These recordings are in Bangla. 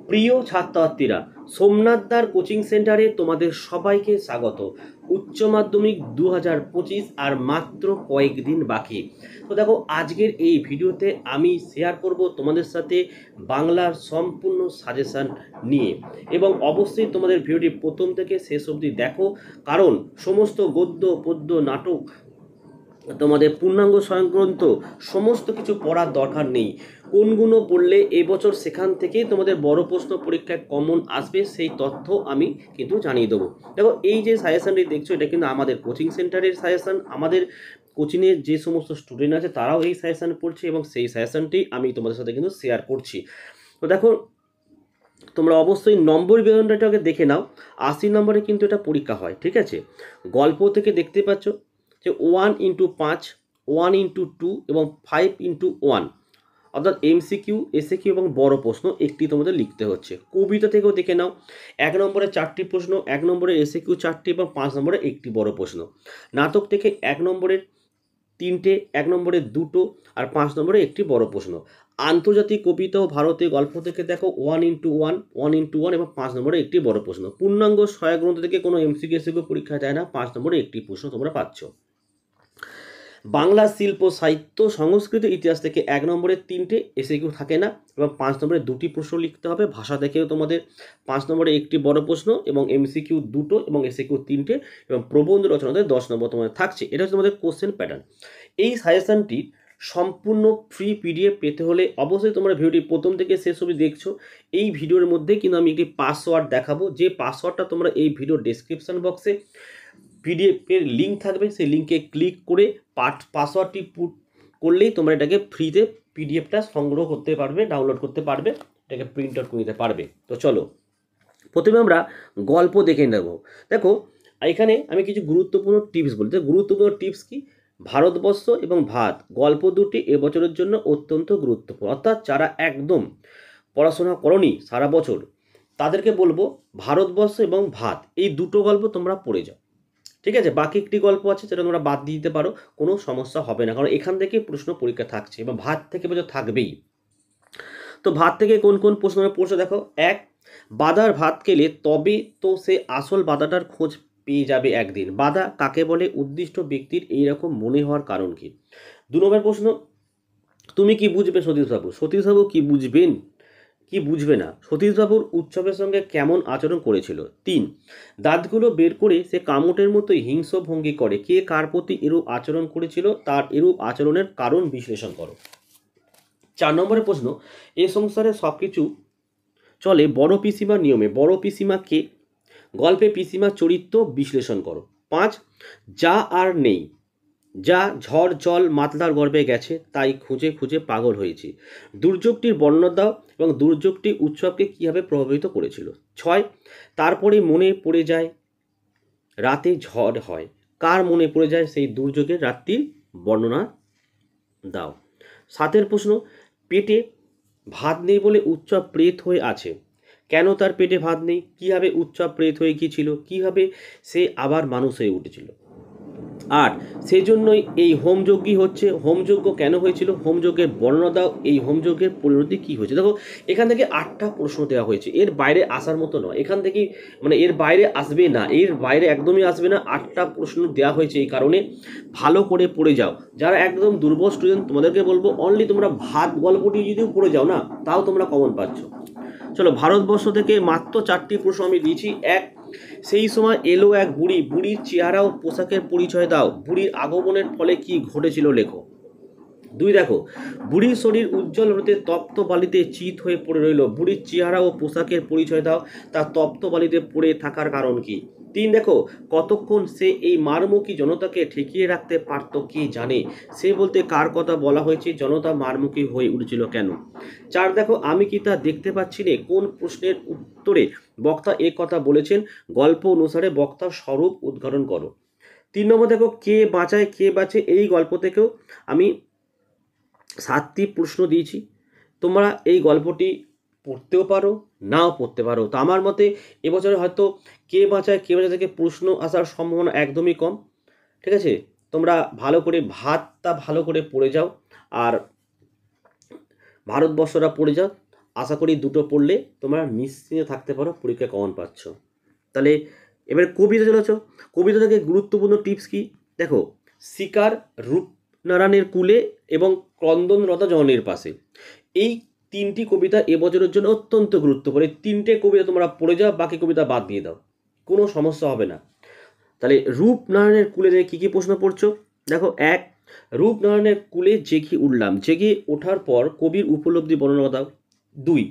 প্রিয় ছাত্রছাত্রীরা, সোমনাথদার কোচিং সেন্টারে তোমাদের সবাইকে স্বাগত। উচ্চ মাধ্যমিক 2025 আর মাত্র কয়েকদিন বাকি। তো দেখো, আজকের এই ভিডিওতে আমি শেয়ার করব তোমাদের সাথে বাংলার সম্পূর্ণ সাজেশন নিয়ে, এবং অবশ্যই তোমাদের ভিডিওটি প্রথম থেকে শেষ অবধি দেখো, কারণ সমস্ত গদ্য পদ্য নাটক তোমাদের পূর্ণাঙ্গ স্বয়ংগ্রন্থ সমস্ত কিছু পড়ার দরকার নেই। কোনগুলো পড়লে এবছর সেখান থেকেই তোমাদের বড় প্রশ্ন পরীক্ষায় কমন আসবে সেই তথ্য আমি কিন্তু জানিয়ে দেবো। দেখো, এই যে সাজেশনটি দেখছো, এটা কিন্তু আমাদের কোচিং সেন্টারের সাজেশন। আমাদের কোচিংয়ের যে সমস্ত স্টুডেন্ট আছে তারাও এই সাজেশন পড়ছে, এবং সেই সাজেশনটি আমি তোমাদের সাথে কিন্তু শেয়ার করছি। তো দেখো, তোমরা অবশ্যই নম্বর বিবরণটাকে দেখে নাও। 80 নম্বরে কিন্তু এটা পরীক্ষা হয়, ঠিক আছে। গল্প থেকে দেখতে পাচ্ছ যে 1x5, 1x2 এবং 5x1, অর্থাৎ এমসিকিউ, এসএকিউ এবং বড় প্রশ্ন একটি তোমাদের লিখতে হচ্ছে। কবিতা থেকেও দেখে নাও, 1 নম্বরে 4টি প্রশ্ন, 1 নম্বরে এসএকিউ 4টি এবং 5 নম্বরে একটি বড় প্রশ্ন। নাটক থেকে 1 নম্বরের 3টে, 1 নম্বরে 2টো আর 5 নম্বরে একটি বড় প্রশ্ন। আন্তর্জাতিক কবিতা ও ভারতীয় গল্প থেকে দেখো 1x1, 1x1 এবং 5 নম্বরে একটি বড় প্রশ্ন। পূর্ণাঙ্গ সহায়ক গ্রন্থ থেকে কোনো এমসিকিউ এসএকিউ পরীক্ষা যায় না, 5 নম্বরে একটি প্রশ্ন তোমরা পাচ্ছ। বাংলা শিল্প সাহিত্য সংস্কৃত ইতিহাস থেকে 1 নম্বরে 3টে এসএকিউ থাকে না, এবং 5 নম্বরে 2টি প্রশ্ন লিখতে হবে। ভাষা থেকেও তোমাদের 5 নম্বরে একটি বড় প্রশ্ন এবং এমসিকিউ 2টো এবং এসএকিউ 3টে, এবং প্রবন্ধ রচনাতে 10 নম্বর তোমাদের থাকছে। এটা হচ্ছে তোমাদের কোশ্চেন প্যাটার্ন। এই সাজেশনটি সম্পূর্ণ ফ্রি পিডিএফ পেতে হলে অবশ্যই তোমরা ভিডিওটি প্রথম থেকে শেষ অবধি দেখছো। এই ভিডিওর মধ্যে কিন্তু আমি একটি পাসওয়ার্ড দেখাবো, যে পাসওয়ার্ডটা তোমরা এই ভিডিও ডেসক্রিপশন বক্সে পিডিএফের লিঙ্ক থাকবে, সেই লিঙ্কে ক্লিক করে পাসওয়ার্ডটি পুট করলেই তোমরা এটাকে ফ্রিতে পিডিএফটা সংগ্রহ করতে পারবে, ডাউনলোড করতে পারবে, এটাকে প্রিন্ট আউট করে নিতে পারবে। তো চলো, প্রথমে আমরা গল্প দেখে নেব। দেখো, এখানে আমি কিছু গুরুত্বপূর্ণ টিপস বলতে, গুরুত্বপূর্ণ টিপস কি, ভারতবর্ষ এবং ভাত গল্প দুটি এবছরের জন্য অত্যন্ত গুরুত্বপূর্ণ। অর্থাৎ যারা একদম পড়াশোনা করনি সারা বছর, তাদেরকে বলবো ভারতবর্ষ এবং ভাত এই দুটো গল্প তোমরা পড়ে যাও, ঠিক আছে। বাকি একটি গল্প আছে যেটা তোমরা বাদ দিয়ে দিতে পারো, কোনো সমস্যা হবে না, কারণ এখান থেকে প্রশ্ন পরীক্ষা থাকছে এবং ভাত থেকে বছর থাকবেই। তো ভাত থেকে কোন কোন প্রশ্ন পড়ছে দেখো। 1, বাদার ভাত খেলে তবে তো সে আসল বাদাটার খোঁজ পেয়ে যাবে একদিন। বাদা কাকে বলে? উদ্দিষ্ট ব্যক্তির এইরকম মনে হওয়ার কারণ কি? 2 নম্বর প্রশ্ন, তুমি কি বুঝবে সতীশবাবু? সতীশবাবু কি বুঝবেন, কি বুঝবে না? সতীশবাবুর উৎসবের সঙ্গে কেমন আচরণ করেছিল? 3, দাঁতগুলো বের করে সে কামুটের মতোই হিংস্র ভঙ্গি করে। কে কার প্রতি এরূপ আচরণ করেছিল, তার এরূপ আচরণের কারণ বিশ্লেষণ করো। 4 নম্বরের প্রশ্ন, এ সংসারে সব কিছু চলে বড় পিসিমার নিয়মে। বড় পিসিমা কে? গল্পে পিসিমার চরিত্র বিশ্লেষণ করো। 5, যা আর নেই, যা ঝড় জল মাতলার গর্ভে গেছে, তাই খুঁজে খুঁজে পাগল হয়েছি। দুর্যোগটির বর্ণনা দাও এবং দুর্যোগটি উৎসবকে কীভাবে প্রভাবিত করেছিল। 6, তারপরে মনে পড়ে যায় রাতে ঝড় হয়। কার মনে পড়ে যায় সেই দুর্যোগের রাত্রির বর্ণনা দাও। 7 প্রশ্ন, পেটে ভাত নেই বলে উৎসব প্রেত হয়ে আছে। কেন তার পেটে ভাত নেই? কীভাবে উৎসব প্রেত হয়ে গিয়েছিল? কীভাবে সে আবার মানুষ হয়ে উঠেছিল? 8, সেই জন্যই এই হোমযজ্ঞই হচ্ছে। হোমযজ্ঞ কেন হয়েছিল? হোমযজ্ঞের বর্ণনা দাও। এই হোমযজ্ঞের পরিণতি কী হয়েছে? দেখো, এখান থেকে 8টা প্রশ্ন দেওয়া হয়েছে, এর বাইরে আসার মতো নয়। এখান থেকে মানে এর বাইরে আসবে না, এর বাইরে একদমই আসবে না। 8টা প্রশ্ন দেওয়া হয়েছে, এই কারণে ভালো করে পড়ে যাও। যারা একদম দুর্বল স্টুডেন্ট, তোমাদেরকে বলবো অনলি তোমরা ভাত গল্পটি যদিও পড়ে যাও না, তাও তোমরা কমন পাচ্ছ। চলো, ভারতবর্ষ থেকে মাত্র 4টি প্রশ্ন আমি দিয়েছি। 1, সেই সময় এলো এক বুড়ি, বুড়ির চেহারা ও পোশাকের পরিচয় দাও। বুড়ির আগমনের ফলে কি ঘটেছিল লেখো। 2, দেখো, বুড়ির শরীর উজ্জ্বল হতে তপ্ত বালিতে চিত হয়ে পড়ে রইল। বুড়ির চেহারা ও পোশাকের পরিচয় দাও, তার তপ্ত বালিতে পড়ে থাকার কারণ কি। 3, দেখো, কতক্ষণ সে এই মারমুখী জনতাকে ঠেকিয়ে রাখতে পারত কে জানে। সে বলতে কার কথা বলা হয়েছে? জনতা মারমুখী হয়ে উঠেছিল কেন? 4, দেখো, আমি কি তা দেখতে পাচ্ছি না? কোন প্রশ্নের উত্তরে বক্তা এ কথা বলেছেন? গল্প অনুসারে বক্তার স্বরূপ উদ্ঘাটন করো। 3 নম্বর, দেখো, কে বাঁচায় কে বাঁচে। এই গল্প থেকেও আমি 7টি প্রশ্ন দিয়েছি। তোমরা এই গল্পটি পড়তেও পারো, নাও পড়তে পারো। তো আমার মতে এবছরে হয়তো কে বাঁচায় কে বাঁচা থেকে প্রশ্ন আসার সম্ভাবনা একদমই কম, ঠিক আছে। তোমরা ভালো করে ভাতটা ভালো করে পড়ে যাও, আর ভারতবর্ষটা পড়ে যাও, আশা করি দুটো পড়লে তোমরা নিশ্চিন্তে থাকতে পারো পরীক্ষায় কমন পাচ্ছ। তাহলে এবার কবিতা চলেছ। কবিতা থেকে গুরুত্বপূর্ণ টিপস কি দেখো, শিকার রূপনারায়ণের কুলে এবং ক্রন্দনরতা জননীর পাশে, এই তিনটি কবিতা এবছরের জন্য অত্যন্ত গুরুত্বপূর্ণ। এই তিনটে কবিতা তোমরা পড়ে যাও, বাকি কবিতা বাদ দিয়ে দাও, কোনো সমস্যা হবে না। তাহলে রূপনারায়ণের কুলে যে কী কী প্রশ্ন পড়ছো দেখো, এক, রূপনারায়ণের কুলে জেগে উঠলাম, জেগে ওঠার পর কবির উপলব্ধি বর্ণনা দাও। দুই,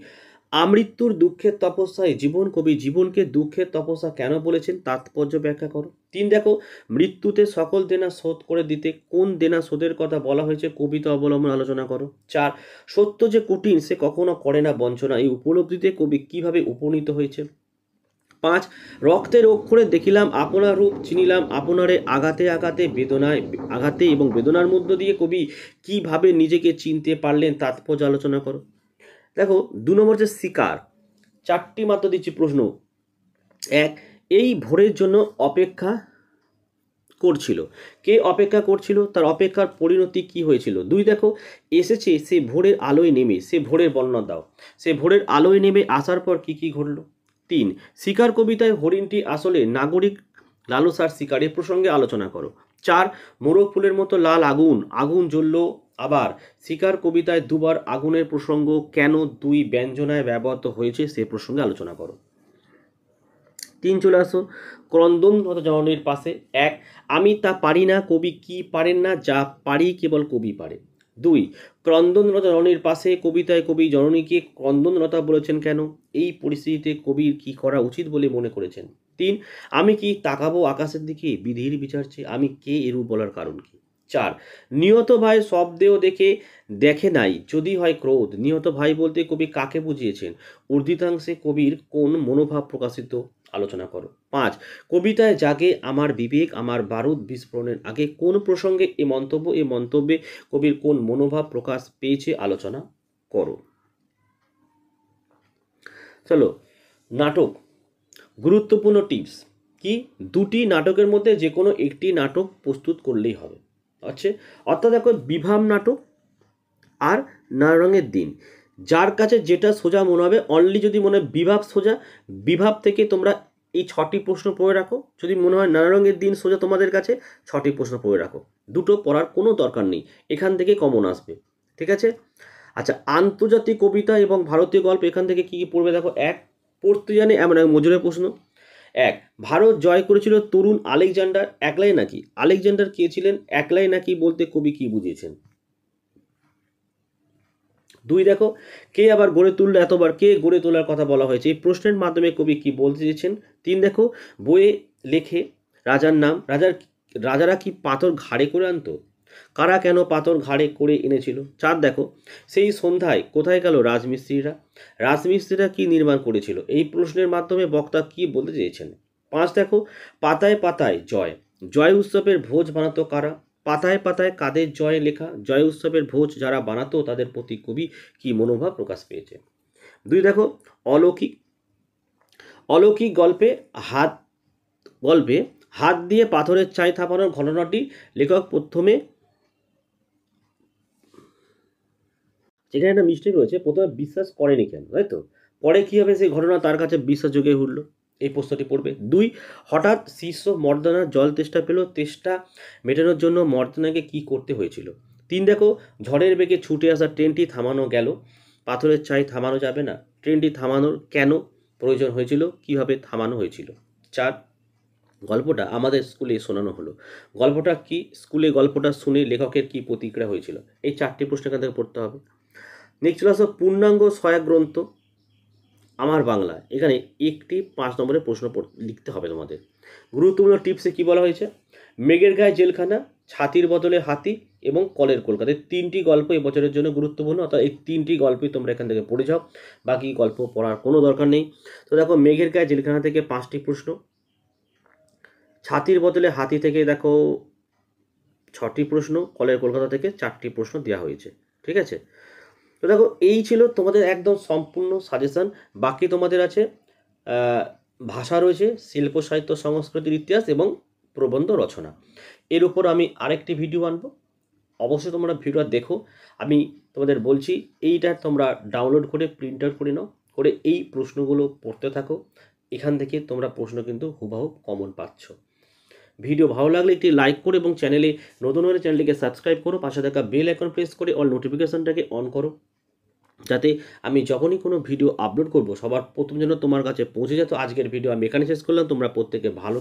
আমৃত্যুর দুঃখের তপস্যায় জীবন, কবি জীবনকে দুঃখের তপস্যা কেন বলেছেন তাৎপর্য ব্যাখ্যা করো। তিন, দেখো মৃত্যুতে সকল দেনা শোধ করে দিতে কোন দেনা শোধের কথা বলা হয়েছে কবিতা অবলম্বন আলোচনা করো। চার, সত্য যে কঠিন সে কখনো করে না বঞ্চনা, এই উপলব্ধিতে কবি কিভাবে উপনীত হয়েছে। পাঁচ, রক্তের অক্ষরে দেখিলাম আপনার রূপ, চিনিলাম আপনারে আঘাতে আঘাতে বেদনায় আঘাতে এবং বেদনার মধ্য দিয়ে কবি কিভাবে নিজেকে চিনতে পারলেন তাৎপর্য আলোচনা করো। দেখো 2 নম্বর যে শিকার, 4টি মাত্র দিচ্ছি প্রশ্ন। এক, এই ভোরের জন্য অপেক্ষা করছিল, কে অপেক্ষা করছিল, তার অপেক্ষার পরিণতি কি হয়েছিল। দুই, দেখো এসেছে সে ভোরের আলোয় নেমে, সে ভোরের বর্ণনা দাও, সে ভোরের আলোয় নেমে আসার পর কি কি ঘটল। তিন, শিকার কবিতায় হরিণটি আসলে নাগরিক লালসার শিকারের প্রসঙ্গে আলোচনা করো। চার, মোরগ ফুলের মতো লাল আগুন, আগুন জ্বলল আবার, শিকার কবিতায় দুবার আগুনের প্রসঙ্গ কেন দুই ব্যঞ্জনায় ব্যবহৃত হয়েছে সে প্রসঙ্গে আলোচনা করো। তিন, চলে আসো ক্রন্দনরত জননীর পাশে। এক, আমি তা পারি না কবি কি পারেন না, যা পারি কেবল কবি পারে। দুই, ক্রন্দনরত জননীর পাশে কবিতায় কবি জননীকে ক্রন্দনরতা বলেছেন কেন, এই পরিস্থিতিতে কবির কি করা উচিত বলে মনে করেছেন। তিন, আমি কি তাকাবো আকাশের দিকে বিধির বিচার চেয়ে, আমি কে এরূপ বলার কারণ কি। চার, নিহত ভাই শব্দেও দেখে নাই যদি হয় ক্রোধ, নিহত ভাই বলতে কবি কাকে বুঝিয়েছেন, ঊর্ধ্বিতাংশে কবির কোন মনোভাব প্রকাশিত আলোচনা করো। পাঁচ, কবিতায় জাগে আমার বিবেক আমার বারুদ বিস্ফোরণের আগে কোন প্রসঙ্গে এ মন্তব্যে কবির কোন মনোভাব প্রকাশ পেয়েছে আলোচনা করো। চলো নাটক, গুরুত্বপূর্ণ টিপস কি, দুটি নাটকের মধ্যে যে কোনো একটি নাটক প্রস্তুত করলেই হবে। আচ্ছা, অর্থাৎ দেখো বিভাব নাটক আর নানা রঙের দিন, যার কাছে যেটা সোজা মনে হবে, অনলি যদি মনে হয় বিভাব সোজা, বিভাব থেকে তোমরা এই 6টি প্রশ্ন পড়ে রাখো, যদি মনে হয় নানা রঙের দিন সোজা তোমাদের কাছে 6টি প্রশ্ন পড়ে রাখো, দুটো পড়ার কোনো দরকার নেই, এখান থেকে কমন আসবে। ঠিক আছে। আচ্ছা, আন্তর্জাতিক কবিতা এবং ভারতীয় গল্প, এখান থেকে কি কি পড়বে দেখো। এক, পড়তে জানে এমন এক মজুরের প্রশ্ন। এক, ভারত জয় করেছিল তরুণ আলেকজান্ডার, একলাই নাকি, আলেকজান্ডার কে ছিলেন, একলাই নাকি বলতে কবি কি বুঝিয়েছেন। দুই, দেখো কে আবার গড়ে তুললো এতবার, কে গড়ে তোলার কথা বলা হয়েছে, এই প্রশ্নের মাধ্যমে কবি কি বলতে চেয়েছেন। তিন, দেখো বইয়ে লেখে রাজার নাম, রাজারা কি পাথর ঘাড়ে করে আনতো, কারা কেন পাথর ঘাড়ে করে এনেছিল। চার, দেখো সেই সন্ধ্যায় কোথায় গেল রাজমিস্ত্রিরা কি নির্মাণ করেছিল, এই প্রশ্নের মাধ্যমে বক্তা কি বলতে চেয়েছেন। পাঁচ, দেখো পাতায় পাতায় জয় উৎসবের ভোজ বানাতো কারা, পাতায় পাতায় কাদের জয় লেখা, জয় উৎসবের ভোজ যারা বানাতো তাদের প্রতি কবি কি মনোভাব প্রকাশ পেয়েছে। দুই, দেখো অলৌকিক গল্পে হাত দিয়ে পাথরের চাই থাপানোর ঘটনাটি লেখক প্রথমে, যেখানে একটা মিস্টেক রয়েছে, প্রথমে বিশ্বাস করেনি কেন, তাই তো, পরে কী হবে সেই ঘটনা তার কাছে বিশ্বাসযোগ্য উঠল, এই প্রশ্নটি পড়বে। দুই, হঠাৎ শিষ্য মর্দানা জল তেষ্টা পেল, তেষ্টা মেটানোর জন্য মর্দানাকে কি করতে হয়েছিল। তিন, দেখো ঝড়ের বেগে ছুটে আসা ট্রেনটি থামানো গেল, পাথরের চাই থামানো যাবে না, ট্রেনটি থামানোর কেন প্রয়োজন হয়েছিল, কিভাবে থামানো হয়েছিল। চার, গল্পটা আমাদের স্কুলে শোনানো হলো, গল্পটা কি, স্কুলে গল্পটা শুনে লেখকের কি প্রতিক্রিয়া হয়েছিল, এই 4টি প্রশ্ন এখান থেকে পড়তে হবে। নেক্সট চলে আসো পূর্ণাঙ্গ সহায়ক গ্রন্থ আমার বাংলা, এখানে একটি 5 নম্বরের প্রশ্ন লিখতে হবে তোমাদের। গুরুত্বপূর্ণ টিপসে কি বলা হয়েছে, মেঘের গায়ে জেলখানা, ছাতির বদলে হাতি এবং কলের কলকাতায় 3টি গল্প এবছরের জন্য গুরুত্বপূর্ণ, অর্থাৎ এই 3টি গল্পই তোমরা এখান থেকে পড়ে যাও, বাকি গল্প পড়ার কোনো দরকার নেই। তো দেখো মেঘের গায়ে জেলখানা থেকে 5টি প্রশ্ন, ছাতির বদলে হাতি থেকে দেখো 6টি প্রশ্ন, কলের কলকাতা থেকে 4টি প্রশ্ন দেওয়া হয়েছে। ঠিক আছে। তো দেখো এই ছিল তোমাদের একদম সম্পূর্ণ সাজেশান। বাকি তোমাদের আছে ভাষা রয়েছে, শিল্প সাহিত্য সংস্কৃতির ইতিহাস এবং প্রবন্ধ রচনা, এর উপর আমি আরেকটি ভিডিও আনবো। অবশ্যই তোমরা ভিডিওটা দেখো। আমি তোমাদের বলছি এইটা তোমরা ডাউনলোড করে প্রিন্ট আউট করে নাও, করে এই প্রশ্নগুলো পড়তে থাকো। এখান থেকে তোমরা প্রশ্ন কিন্তু হুবহু কমন পাচ্ছ। ভিডিও ভালো লাগলে একটি লাইক করো এবং চ্যানেলে নতুন হলে চ্যানেলটিকে সাবস্ক্রাইব করো, পাশে থাকা বেল আইকন প্রেস করে অল নোটিফিকেশনটাকে অন করো, যাতে আমি যখনই কোনো ভিডিও আপলোড করব সবার প্রথম যেন তোমার কাছে পৌঁছে যেত। আজকের ভিডিও আমি এখানে শেষ করলাম। তোমরা প্রত্যেকে ভালো